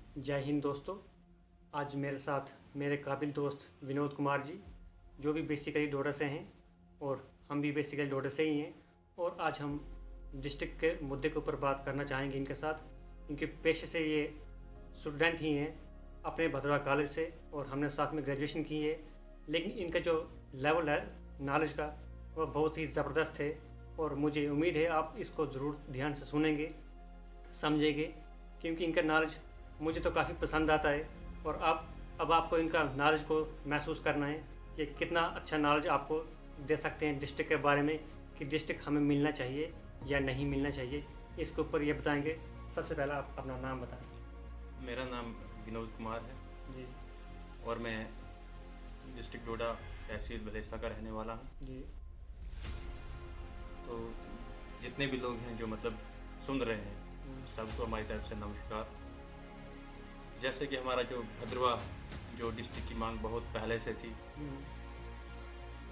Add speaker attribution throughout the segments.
Speaker 1: जय हिंद दोस्तों। आज मेरे साथ मेरे काबिल दोस्त विनोद कुमार जी, जो भी बेसिकली डोडा से हैं और हम भी बेसिकली डोडा से ही हैं। और आज हम डिस्ट्रिक्ट के मुद्दे के ऊपर बात करना चाहेंगे इनके साथ। इनके पेशे से ये स्टूडेंट ही हैं अपने भद्रवा कॉलेज से, और हमने साथ में ग्रेजुएशन की है। लेकिन इनका जो लेवल है नॉलेज का वह बहुत ही ज़बरदस्त है, और मुझे उम्मीद है आप इसको ज़रूर ध्यान से सुनेंगे, समझेंगे, क्योंकि इनका नॉलेज मुझे तो काफ़ी पसंद आता है। और अब आपको इनका नॉलेज को महसूस करना है कि कितना अच्छा नॉलेज आपको दे सकते हैं डिस्ट्रिक्ट के बारे में, कि डिस्ट्रिक्ट हमें मिलना चाहिए या नहीं मिलना चाहिए। इसके ऊपर ये बताएंगे। सबसे पहला आप अपना नाम बताएं।
Speaker 2: मेरा नाम विनोद कुमार है
Speaker 1: जी
Speaker 2: और मैं डिस्ट्रिक्ट डोडा तहसील भलेसा का रहने वाला हूँ।
Speaker 1: जी
Speaker 2: तो जितने भी लोग हैं जो मतलब सुन रहे हैं, सबको हमारी तरफ से नमस्कार। जैसे कि हमारा जो भद्रवा जो डिस्ट्रिक्ट की मांग बहुत पहले से थी,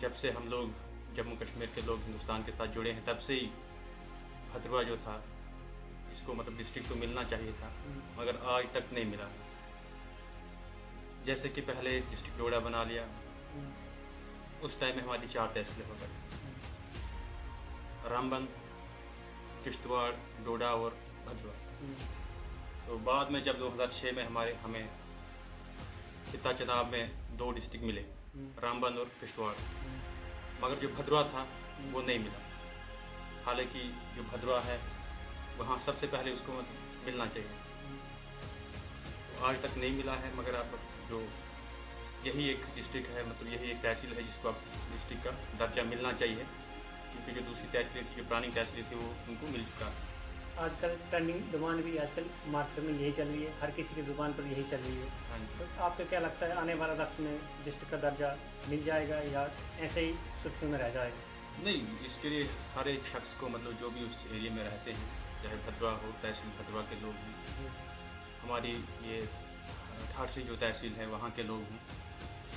Speaker 2: जब से हम लोग जम्मू कश्मीर के लोग हिंदुस्तान के साथ जुड़े हैं, तब से ही भद्रवा जो था इसको मतलब डिस्ट्रिक्ट तो मिलना चाहिए था, मगर आज तक नहीं मिला। जैसे कि पहले डिस्ट्रिक्ट डोडा बना लिया, उस टाइम में हमारी 4 तहसीलें हो गई, रामबन, किश्तवाड़, डोडा और भद्रवा। तो बाद में जब 2006 में हमें किता चनाब में 2 डिस्ट्रिक्ट मिले, रामबन और किश्तवाड़, मगर जो भद्रवा था वो नहीं मिला। हालांकि जो भद्रवा है वहाँ सबसे पहले उसको मिलना चाहिए, तो आज तक नहीं मिला है। मगर आप जो यही एक डिस्ट्रिक्ट है, मतलब यही एक तहसील है जिसको आप डिस्ट्रिक्ट का दर्जा मिलना चाहिए, क्योंकि जो दूसरी तहसीलें थी, जो पुरानी तहसीलें थी, वो उनको मिल चुका है।
Speaker 1: आजकल ट्रेंडिंग डिमांड भी आजकल मार्केट में यही चल रही है, हर किसी की ज़ुबान पर यही चल रही है।
Speaker 2: हाँ जी।
Speaker 1: तो आपको क्या लगता है आने वाला वक्त में डिस्ट्रिक्ट का दर्जा मिल जाएगा या ऐसे ही सुर्खियों में रह जाएगा?
Speaker 2: नहीं, इसके लिए हर एक शख्स को मतलब जो भी उस एरिया में रहते हैं, चाहे भद्रवा हो, तहसील भद्रवा के लोग हैं, हमारी ये 18वीं जो तहसील है वहाँ के लोग हैं,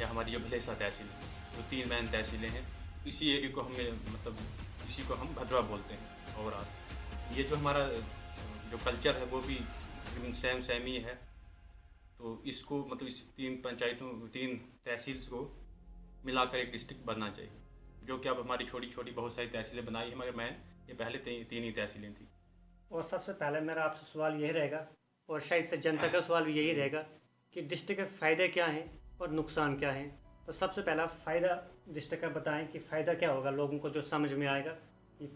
Speaker 2: या हमारी जो भलेसा तहसील है, जो 3 मेन तहसीलें हैं, इसी एरिया को हमें मतलब इसी को हम भद्रवा बोलते हैं। और ये जो हमारा जो कल्चर है वो भी सेम ही है। तो इसको मतलब इस 3 पंचायतों 3 तहसील्स को मिलाकर एक डिस्ट्रिक्ट बनना चाहिए, जो कि अब हमारी छोटी छोटी बहुत सारी तहसीलें बनाई हैं, मगर मैं ये पहले 3 ही तहसीलें थी।
Speaker 1: और सबसे पहले मेरा आपसे सवाल यही रहेगा, और शायद से जनता का सवाल भी यही रहेगा, कि डिस्ट्रिक्ट के फ़ायदे क्या हैं और नुकसान क्या हैं। तो सबसे पहला फ़ायदा डिस्ट्रिक्ट का बताएं कि फ़ायदा क्या होगा, लोगों को जो समझ में आएगा,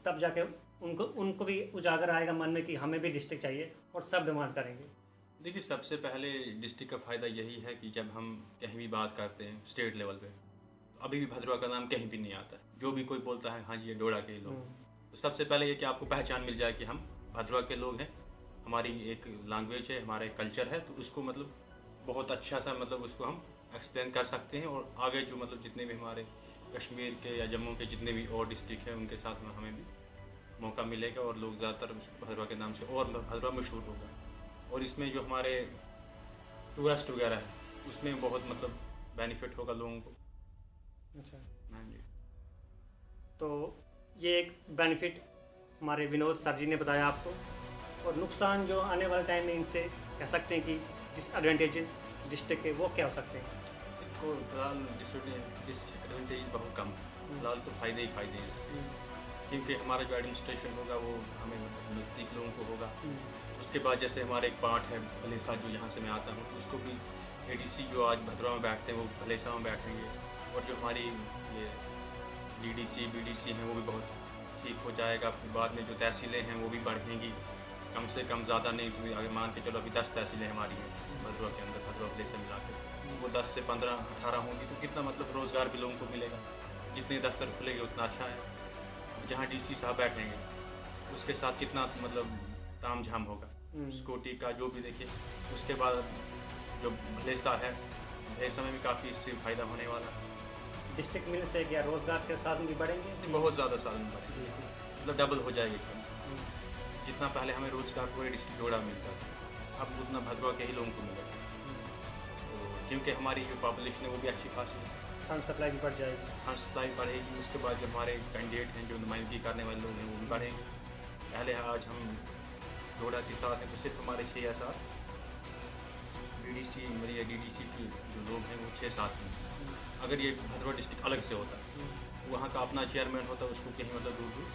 Speaker 1: तब जाके उनको भी उजागर आएगा मन में कि हमें भी डिस्ट्रिक्ट चाहिए, और सब डिमांड करेंगे।
Speaker 2: देखिए, सबसे पहले डिस्ट्रिक्ट का फ़ायदा यही है कि जब हम कहीं भी बात करते हैं स्टेट लेवल पे, तो अभी भी भद्रवा का नाम कहीं भी नहीं आता। जो भी कोई बोलता है हाँ जी ये डोडा के लोग, तो सबसे पहले ये कि आपको पहचान मिल जाए कि हम भद्रवा के लोग हैं, हमारी एक लैंग्वेज है, हमारा एक कल्चर है। तो उसको मतलब बहुत अच्छा सा मतलब उसको हम एक्सप्लेन कर सकते हैं, और आगे जो मतलब जितने भी हमारे कश्मीर के या जम्मू के जितने भी और डिस्ट्रिक्ट हैं उनके साथ में हमें भी मौका मिलेगा, और लोग ज़्यादातर भद्रवा के नाम से और भद्रवा मशहूर होगा। और इसमें जो हमारे टूरिस्ट वगैरह है उसमें बहुत मतलब बेनिफिट होगा लोगों को।
Speaker 1: अच्छा,
Speaker 2: हाँ जी।
Speaker 1: तो ये एक बेनिफिट हमारे विनोद सर जी ने बताया आपको। और नुकसान जो आने वाले टाइम में इनसे कह सकते हैं कि डिसएडवांटेजेस डिस्ट्रिक्ट के वो क्या हो सकते हैं?
Speaker 2: इसको फिलहाल डिसएडवांटेज बहुत कम है, फिलहाल तो फ़ायदे ही फ़ायदे हैं इसके, क्योंकि हमारा जो एडमिनिस्ट्रेशन होगा वो हमें नज़दीक लोगों को होगा। उसके बाद जैसे हमारे एक पार्ट है भलेसा, जो यहाँ से मैं आता हूँ, तो उसको भी एडीसी जो आज भद्रवा में बैठते हैं वो भलेसा में बैठेंगे, और जो हमारी ये डीडीसी बीडीसी हैं वो भी बहुत ठीक हो जाएगा। बाद में जो तहसीलें हैं वो भी बढ़ेंगी, कम से कम, ज़्यादा नहीं तो आगे मान के चलो अभी 10 तहसीलें हमारी हैं भद्रवा के अंदर, भद्रवा भलेसा मिला के वो 10 से 15 18 होंगी, तो कितना मतलब रोज़गार भी लोगों को मिलेगा। जितने दफ्तर खुलेंगे उतना अच्छा है। जहाँ डीसी साहब बैठेंगे उसके साथ कितना मतलब ताम झाम होगा, सिक्योरिटी का जो भी देखिए। उसके बाद जो भलेसा है, भलेसा में भी काफ़ी इससे फ़ायदा होने वाला है।
Speaker 1: डिस्ट्रिक्ट मिलने से क्या रोज़गार के साधन भी बढ़ेंगे?
Speaker 2: बहुत ज़्यादा साधन बढ़ेंगे, मतलब डबल हो जाएगी काम। जितना पहले हमें रोज़गार पूरे डिस्ट्रिक्ट डोडा मिलता था, अब उतना भद्रवा के ही लोगों को मिलेगा। तो क्योंकि हमारी जो पॉपुलेशन है वो भी अच्छी खासी है,
Speaker 1: फंड सप्लाई भी बढ़ जाएगी।
Speaker 2: फंड सप्लाई बढ़ेगी। उसके बाद जो हमारे कैंडिडेट हैं, जो नुमाइंदगी करने वाले लोग हैं, वो भी बढ़ेंगे। पहले आज हम डोडा के साथ हैं तो सिर्फ हमारे 6 या 7 BDC मेरी DDC के जो लोग हैं वो 6-7 हैं। अगर ये भद्रवाह डिस्ट्रिक्ट अलग से होता, वहाँ का अपना चेयरमैन होता, उसको कहीं मतलब दूर दूर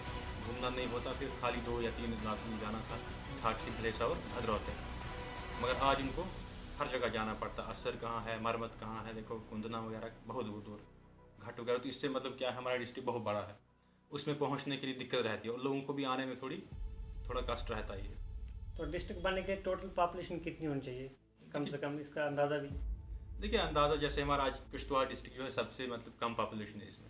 Speaker 2: घूमना नहीं होता, फिर खाली 2 या 3 आदमी जाना था ठाठी भलेसा और भद्रवाह तक। मगर आज इनको हर जगह जाना पड़ता। असर कहाँ है, मरमत कहाँ है, देखो कुंदना वगैरह बहुत दूर दूर, घाट वगैरह। तो इससे मतलब क्या है, हमारा डिस्ट्रिक्ट बहुत बड़ा है, उसमें पहुँचने के लिए दिक्कत रहती है और लोगों को भी आने में थोड़ा कष्ट रहता ही है।
Speaker 1: तो डिस्ट्रिक्ट बनने के लिए टोटल पॉपुलेशन कितनी होनी चाहिए कम से कम, इसका अंदाज़ा भी?
Speaker 2: देखिए अंदाज़ा जैसे हमारा आज किश्तवाड़ डिस्ट्रिक्ट जो है सबसे मतलब कम पॉपुलेशन है इसमें।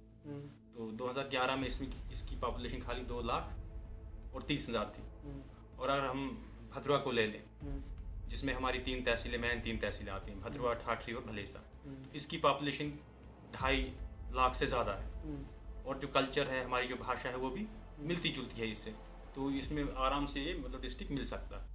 Speaker 2: तो 2011 में इसकी पॉपुलेशन खाली 2,30,000 थी। और अगर हम भद्रवाह को ले लें, जिसमें हमारी 3 तहसीलें, मेन 3 तहसीलें आती हैं, भद्रवाह, ठाठरी और भलेसा, तो इसकी पॉपुलेशन 2.5 लाख से ज़्यादा है। और जो कल्चर है, हमारी जो भाषा है, वो भी मिलती जुलती है इससे। तो इसमें आराम से ये मतलब डिस्ट्रिक्ट मिल सकता है।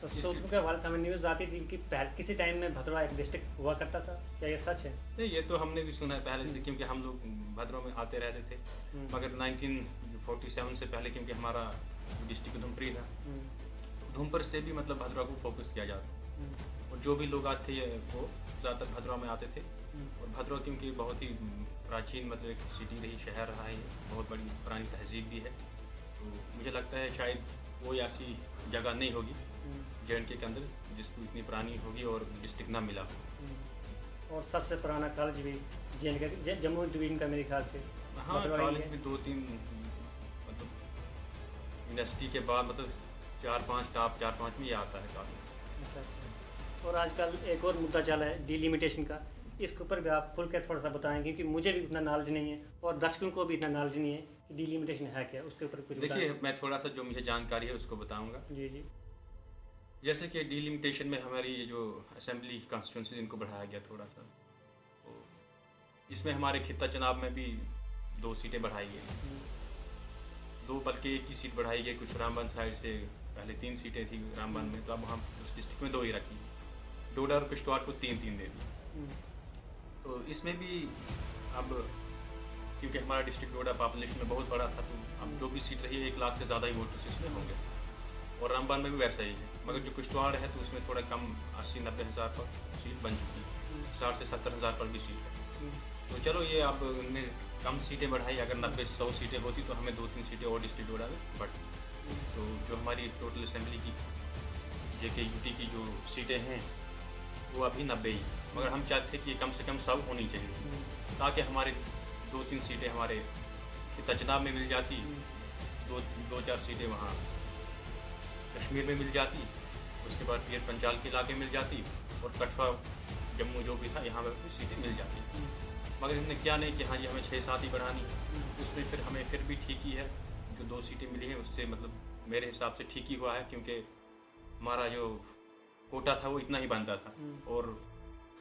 Speaker 1: तो सूत्रों के हवाले से हमें न्यूज़ आती थी कि पहले किसी टाइम में भद्रवाह एक डिस्ट्रिक्ट हुआ करता था, क्या ये सच है?
Speaker 2: नहीं, ये तो हमने भी सुना है पहले से, क्योंकि हम लोग भद्रवाह में आते रहते थे। मगर 1947 से पहले, क्योंकि हमारा डिस्ट्रिक्ट उधमपुरी था, उधमपुर से भी मतलब भद्रवाह को फोकस किया जाता। और जो भी लोग आते थे वो ज़्यादातर भद्रवाह में आते थे। और भद्रवाह क्योंकि बहुत ही प्राचीन मतलब एक सिटी रही, शहर रहा है, बहुत बड़ी पुरानी तहजीब भी है। तो मुझे लगता है शायद वो ऐसी जगह नहीं होगी J&K के अंदर जिसको इतनी पुरानी होगी और डिस्ट्रिक्ट ना मिला।
Speaker 1: और सबसे पुराना कॉलेज भी J&K जम्मू डिवीजन का मेरे ख्याल से।
Speaker 2: हाँ, कॉलेज भी 2-3 मतलब यूनिवर्सिटी के बाद मतलब 4-5 टॉप 4-5 में ही आता है कॉलेज।
Speaker 1: अच्छा। और आजकल एक और मुद्दा चला है डिलिमिटेशन का, इसके ऊपर भी आप खुल कर थोड़ा सा बताएं, क्योंकि मुझे भी इतना नॉलेज नहीं है और दर्शकों को भी इतना नॉलेज नहीं है कि डिलिमिटेशन है क्या, उसके ऊपर कुछ
Speaker 2: देखिए मैं थोड़ा सा जो मुझे जानकारी है उसको बताऊंगा।
Speaker 1: जी।
Speaker 2: जैसे कि डिलिमिटेशन में हमारी ये जो असेंबली कॉन्स्टिट्यूंसी इनको बढ़ाया गया थोड़ा सा, तो इसमें हमारे खित्ता चुनाव में भी 2 सीटें बढ़ाई गई, 2 बल्कि 1 ही सीट बढ़ाई गई। कुछ रामबन साइड से पहले 3 सीटें थी रामबन में, तो अब हम उस डिस्ट्रिक्ट में 2 ही रखी। डोडा और किश्तवाड़ को 3-3 दे दी। तो इसमें भी अब क्योंकि हमारा डिस्ट्रिक्ट डोडा पॉपुलेशन में बहुत बड़ा था, तो अब जो भी सीट रही है 1 लाख से ज़्यादा ही वोटर्स इसमें होंगे। और रामबन में भी वैसा ही है, मगर जो किश्तवाड़ है तो उसमें थोड़ा कम 80-90 हज़ार पर सीट बन चुकी है, 60 से 70 हज़ार पर भी सीट है। तो चलो ये अब उनने कम सीटें बढ़ाई, अगर 90-100 सीटें होती तो हमें 2-3 सीटें और डिस्ट्रिक्ट डोडा में बढ़ती। तो जो हमारी टोटल असेंबली की JKUT की जो सीटें हैं वो अभी 90 ही, मगर हम चाहते थे कि कम से कम 100 होनी चाहिए, ताकि हमारे 2-3 सीटें हमारे तचनाब में मिल जाती, 2-4 सीटें वहाँ कश्मीर में मिल जाती, उसके बाद पीर पंचाल के इलाके मिल जाती, और कठवा जम्मू जो भी था यहाँ पर भी सीटें मिल जाती। मगर इन्होंने क्या नहीं कि हाँ जी हमें 6-7 ही बढ़ानी, उसमें फिर हमें फिर भी ठीक ही है, जो 2 सीटें मिली हैं उससे मतलब मेरे हिसाब से ठीक ही हुआ है, क्योंकि हमारा जो कोटा था वो इतना ही बनता था। और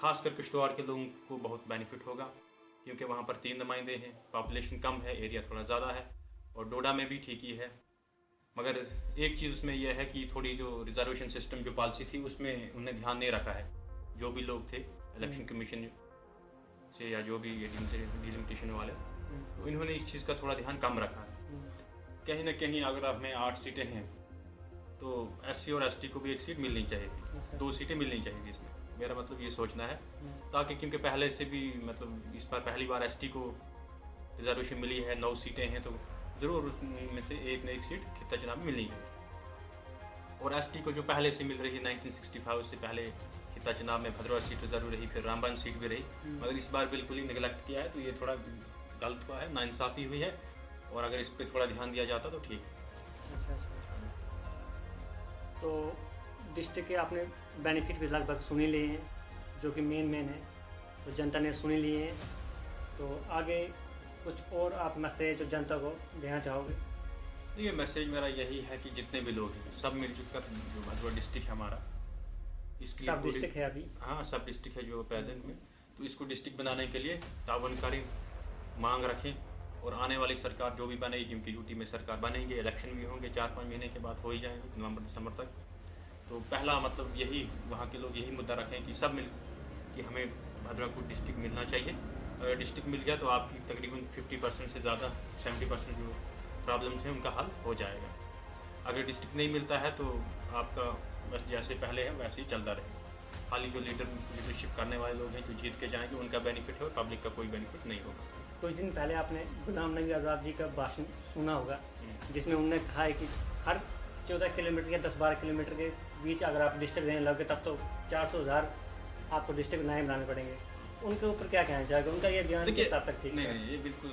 Speaker 2: ख़ासकर किश्तवाड़ के लोगों को बहुत बेनिफिट होगा, क्योंकि वहाँ पर 3 नुमाइंदे हैं, पॉपुलेशन कम है, एरिया थोड़ा ज़्यादा है, और डोडा में भी ठीक ही है। मगर एक चीज़ उसमें यह है कि थोड़ी जो रिजर्वेशन सिस्टम जो पॉलिसी थी उसमें उन्हें ध्यान नहीं रखा है। जो भी लोग थे इलेक्शन कमीशन से या जो भी डिलिमिटेशन वाले, तो इन्होंने इस चीज़ का थोड़ा ध्यान कम रखा है। कहीं ना कहीं अगर हमें 8 सीटें हैं तो SC और ST को भी 1 सीट मिलनी चाहिए थी, 2 सीटें मिलनी चाहिए थी इसमें, मेरा मतलब ये सोचना है। ताकि क्योंकि पहले से भी मतलब इस बार पहली बार ST को रिजर्वेशन मिली है, 9 सीटें हैं, तो ज़रूर उसमें से 1 न 1 सीट खित्ता चुनाव में मिलनी है। और ST को जो पहले से मिल रही है 1965 से पहले खित्ता चुनाव में भद्रवाह सीट रिजर्व रही, फिर रामबन सीट भी रही, मगर इस बार बिल्कुल ही निगलेक्ट किया है, तो ये थोड़ा गलत हुआ है, नाइंसाफ़ी हुई है, और अगर इस पर थोड़ा ध्यान दिया जाता तो ठीक।
Speaker 1: अच्छा। तो डिस्ट्रिक्ट के आपने बेनिफिट भी लगभग सुन ही लिए हैं, जो कि मेन है, तो जनता ने सुन ही लिए हैं। तो आगे कुछ और आप मैसेज जो जनता को देना चाहोगे?
Speaker 2: ये मैसेज मेरा यही है कि जितने भी लोग हैं सब मिलजुल कर, जो भद्रवाह डिस्ट्रिक्ट है हमारा, इसकी
Speaker 1: सब डिस्ट्रिक्ट है अभी,
Speaker 2: हाँ सब डिस्ट्रिक्ट है जो प्रेजेंट में, तो इसको डिस्ट्रिक्ट बनाने के लिए ताउनकारी मांग रखें। और आने वाली सरकार जो भी बनेगी, क्योंकि यूटी में सरकार बनेंगे, इलेक्शन भी होंगे 4-5 महीने के बाद हो ही जाएंगे, नवंबर-दिसंबर तक। तो पहला मतलब यही वहाँ के लोग यही मुद्दा रखें कि सब मिल कि हमें भद्रवाह को डिस्ट्रिक्ट मिलना चाहिए। अगर डिस्ट्रिक्ट मिल गया तो आपकी तकरीबन 50% से ज़्यादा 70% जो प्रॉब्लम्स हैं उनका हल हो जाएगा। अगर डिस्ट्रिक्ट नहीं मिलता है तो आपका बस जैसे पहले है वैसे ही चलता रहेगा। खाली जो लीडरशिप करने वाले लोग हैं जो जीत के जाएंगे उनका बेनिफिट है और पब्लिक का कोई बेनिफिट नहीं होगा।
Speaker 1: कुछ दिन पहले आपने गुलाम नबी आज़ाद जी का भाषण सुना होगा, जिसमें उन्होंने कहा है कि हर 14 किलोमीटर या 10-12 किलोमीटर के बीच अगर आप डिस्ट्रिक्ट देने लगे तब तो 400,000 आपको डिस्ट्रिक्ट नए बनाने पड़ेंगे। उनके ऊपर क्या कहना चाहेगा? उनका ये बयान किस हद तक ठीक है?
Speaker 2: नहीं, ये बिल्कुल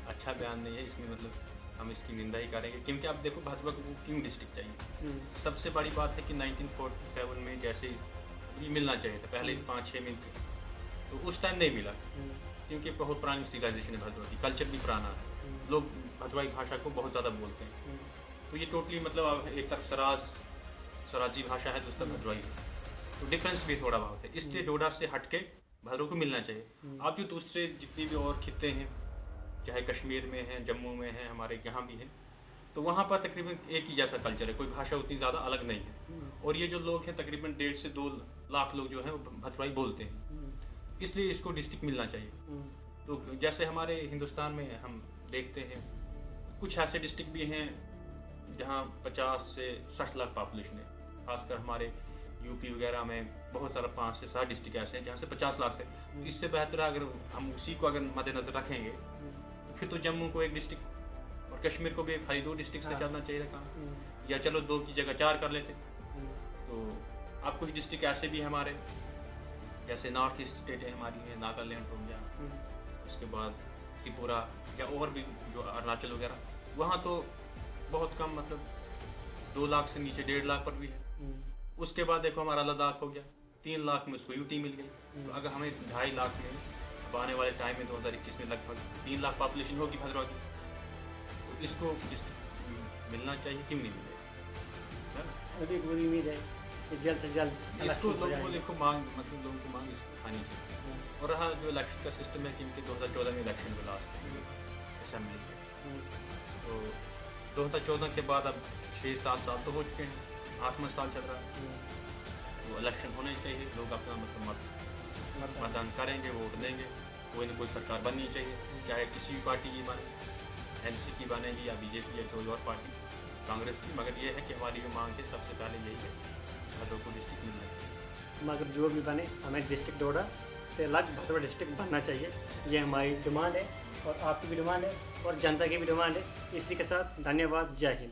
Speaker 2: अच्छा बयान नहीं है। इसमें मतलब हम इसकी निंदा ही करेंगे, क्योंकि आप देखो भाजपा को क्यों डिस्ट्रिक्ट चाहिए। सबसे बड़ी बात है कि 1947 में जैसे ये मिलना चाहिए था, पहले 5-6 मिलते तो उस टाइम नहीं मिला, क्योंकि बहुत पुरानी सिविलाइजेशन है भदरवा की, कल्चर भी पुराना है, लोग भदरवाई भाषा को बहुत ज़्यादा बोलते हैं। तो ये टोटली मतलब एक तरफ सराजी भाषा है, दूसरा भदरवाई है, तो डिफरेंस भी थोड़ा बहुत है। इसलिए डोडा से हटके भदरवा को मिलना चाहिए। आप जो दूसरे जितने भी और खित्ते हैं, चाहे कश्मीर में हैं, जम्मू में हैं, हमारे यहाँ भी हैं, तो वहाँ पर तकरीबन एक ही जैसा कल्चर है, कोई भाषा उतनी ज़्यादा अलग नहीं है। और ये जो लोग हैं तकरीबन 1.5 से 2 लाख लोग जो हैं वो भदरवाई बोलते हैं, इसलिए इसको डिस्ट्रिक्ट मिलना चाहिए। तो जैसे हमारे हिंदुस्तान में हम देखते हैं कुछ ऐसे डिस्ट्रिक्ट भी हैं जहाँ 50 से 60 लाख पॉपुलेशन है, खासकर हमारे यूपी वगैरह में बहुत सारा 5 से 7 डिस्ट्रिक्ट ऐसे हैं जहाँ से 50 लाख से। इससे बेहतर है अगर हम उसी को अगर मद्देनजर रखेंगे तो फिर तो जम्मू को एक डिस्ट्रिक्ट और कश्मीर को भी खाली 2 डिस्ट्रिक्ट से चलना चाहिए था, या चलो 2 की जगह 4 कर लेते। तो अब कुछ डिस्ट्रिक्ट ऐसे भी हैं हमारे, जैसे नॉर्थ ईस्ट स्टेट है हमारी है, नागालैंड हो गया, उसके बाद त्रिपुरा या और भी जो अरुणाचल वगैरह, वहाँ तो बहुत कम मतलब 2 लाख से नीचे 1.5 लाख पर भी है। उसके बाद देखो हमारा लद्दाख हो गया, 3 लाख में उसको यूटी मिल गई। तो अगर हमें 2.5 लाख में अब आने वाले टाइम में 2021 में लगभग 3 लाख पॉपुलेशन होगी भदरवा की, तो इसको मिलना चाहिए, क्यों नहीं मिलेगा?
Speaker 1: अभी पूरी उम्मीद है कि जल्द से जल्द
Speaker 2: इसको लोगों को देखो मांग, मतलब लोगों को मांग इसको खानी चाहिए। और रहा जो इलेक्शन का सिस्टम है, क्योंकि 2014 में इलेक्शन हुआ लास्ट असेंबली में, तो 2014 के बाद अब 6-7 साल तो हो चुके हैं, 8वां साल चल रहा है। तो इलेक्शन होने चाहिए, लोग अपना मतलब मतदान करेंगे, वोट देंगे, कोई ना कोई सरकार बननी चाहिए, चाहे किसी भी पार्टी की बने, एनसी की बनेगी या बीजेपी या कोई और पार्टी, कांग्रेस की। मगर ये है कि हमारी जो मांग है सबसे पहले यही है, भदरवा को डिस्ट्रिक्ट मिलना चाहिए।
Speaker 1: मगर जो भी बने हमें डिस्ट्रिक्ट डोडा से अलग भदरवा डिस्ट्रिक्ट बनना चाहिए, ये हमारी डिमांड है और आपकी भी डिमांड है और जनता की भी डिमांड है। इसी के साथ धन्यवाद, जय हिंद।